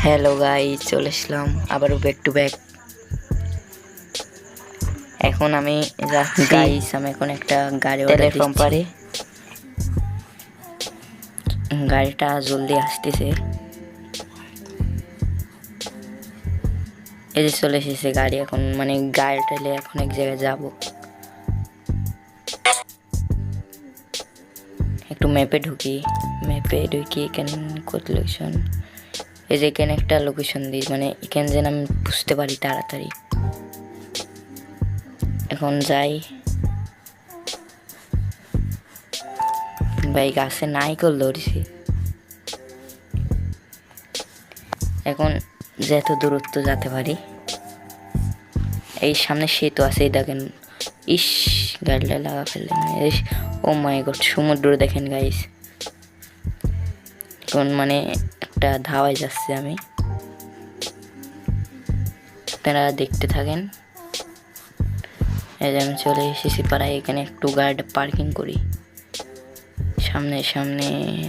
Hello guys, চলে আসলাম আবারও back to back. এখন আমি যাচ্ছি গাইস, আমি এখন একটা গাড়ি অর্ডার দিচ্ছি। গাড়িটা জলদি আসতেছে। এই যে চলে এসেছে গাড়ি। এখন মানে গাড়িটা নিয়ে এখন এক জায়গায় যাব। একটু ম্যাপে ঢুকি এখানে কোথা লোকেশন। এই যে এখানে একটা লোকেশন দিই, মানে এখানে যেন আমি বুঝতে পারি তাড়াতাড়ি। এখন যাই ভাই, গাছে নাইকল ধরছি। এখন যত দূরত্ব যেতে পারি। এই সামনে সেতু আছে, এই দেখেন। ইস, গাড়িটা লাগা ফেললেন। ও মাই গড, সমুদ্র দেখেন গাইস। এখন মানে একটা ধাওয়ায় যাচ্ছে আমি, আপনারা দেখতে থাকেন। এই যে আমি চলে এসেছি পাড়ায়। এখানে একটু গাড়িটা পার্কিং করি সামনে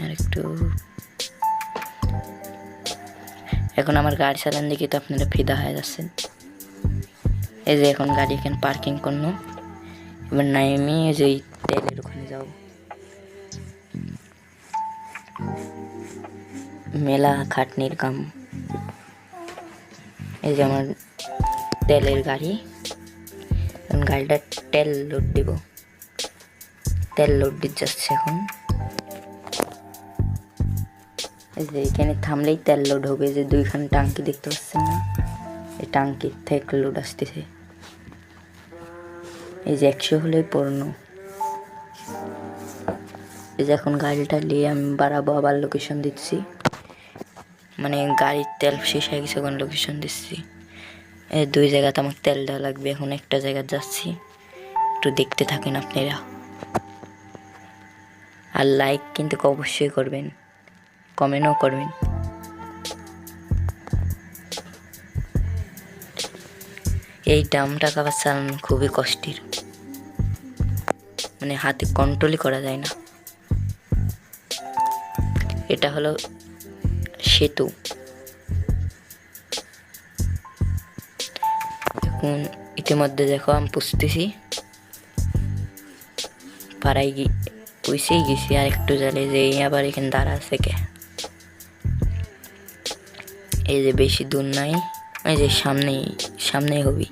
আর একটু। এখন আমার গাড়ি চালান দেখি তো আপনারা ফিদা হয়ে যাচ্ছেন। এই যে এখন গাড়ি এখানে পার্কিং করলো। এবার নাইমি এই যে তেলের ওখানে যাও। মেলা খাটনির কাম। এই যে আমার তেলের গাড়ি। এখন গাড়িটা তেল লোড দিব। তেল লোড দিতে যাচ্ছে এখন। এই যে এখানে থামলেই তেল লোড হবে। যে দুইখান টাঙ্কি দেখতে পাচ্ছেন না, এই টাঙ্কির থেকে লোড আসতেছে। এই যে 100 হলেই পূর্ণ। এই যে এখন গাড়িটা নিয়ে আমি বাড়াবো, আবার লোকেশন দিচ্ছি। মানে গাড়ির তেল শেষ হয়ে গেছে, এখন লোকেশন দিচ্ছি। এই 2 জায়গাতে আমার তেল দেওয়া লাগবে। এখন একটা জায়গায় যাচ্ছি, একটু দেখতে থাকেন আপনারা। আর লাইক কিন্তু অবশ্যই করবেন, কমেন্টও করবেন। এই ডামটা আবার চালানো খুবই কষ্টের, মানে হাতে কন্ট্রোলই করা যায় না। এটা হলো সেতু। এখন ইতিমধ্যে দেখো আমি পুষতেছি, পাড়ায় পুষেই গেছি। আর একটু জালে যে আবার এখানে দাঁড়া আছে কে। এই যে বেশি দূর নাই, এই যে সামনেই হবি।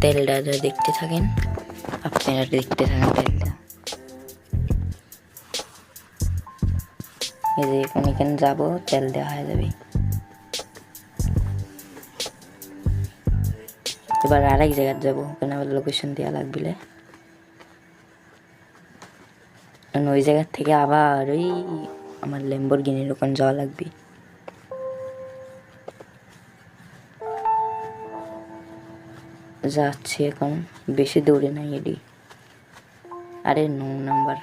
তেলটা দেখতে থাকেন, আপনারা দেখতে থাকেন তেলটা। এই যে এখানে যাবো, তেল দেওয়া হয়ে যাবে। এবার আরেক জায়গায় যাবো, ওখানে আবার লোকেশন দেওয়া লাগবে। ওই জায়গার থেকে আবার ওই আমার ল্যাম্বরগিনির ওখানে যাওয়া লাগবে। যাচ্ছি এখন, বেশি দৌড়ে নাই এডি। আরে 9 নাম্বার।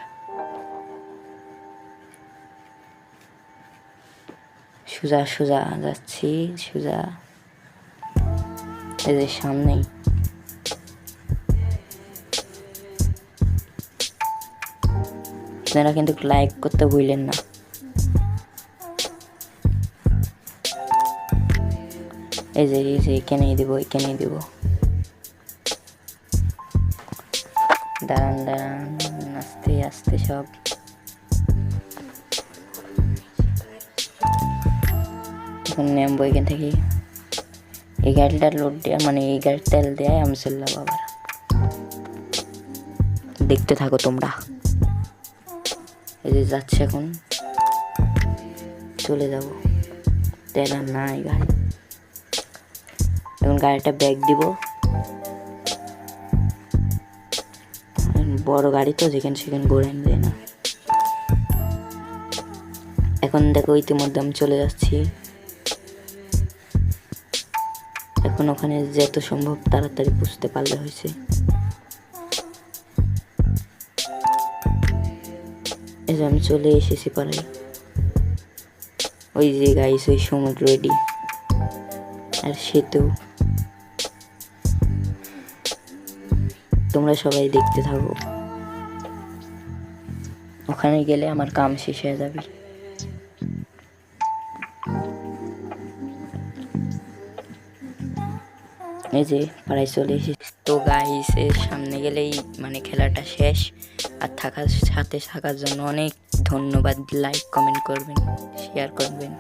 সোজা যাচ্ছি, সোজা। এই যে সামনেই। আপনারা কিন্তু লাইক করতে ভুলেন না। এই যে এখানেই দিব। দাঁড়ান আস্তে আস্তে সব। এখন নেমবো এখান থেকে। এই গাড়িটা লোড দেওয়া, মানে এই গাড়ির তেল দেয় আমি চললাম আবার। দেখতে থাকো তোমরা। এই যে যাচ্ছে এখন, চলে যাব। তেল আর নাই গাড়ি। এখন গাড়িটা ব্যাক দিব। বড় গাড়ি তো, যেখানে সেখানে ঘোরানো যায় না। এখন দেখো ইতিমধ্যে আমি চলে যাচ্ছি। এখন ওখানে যত সম্ভব তাড়াতাড়ি বুঝতে পারলে হয়েছে। এই যে আমি চলে এসেছি পাড়ায়। ওই যে গাইস, ওই সমুদ্র রেডি আর সেতু। তোমরা সবাই দেখতে থাকো। ওখানে গেলে আমার কাম শেষ হয়ে যাবে। এই যে পাড়ায় চলে এসেছি। তো গাইস এর সামনে গেলেই মানে খেলাটা শেষ। আর থাকার সাথে থাকার জন্য অনেক ধন্যবাদ। লাইক কমেন্ট করবেন, শেয়ার করবেন।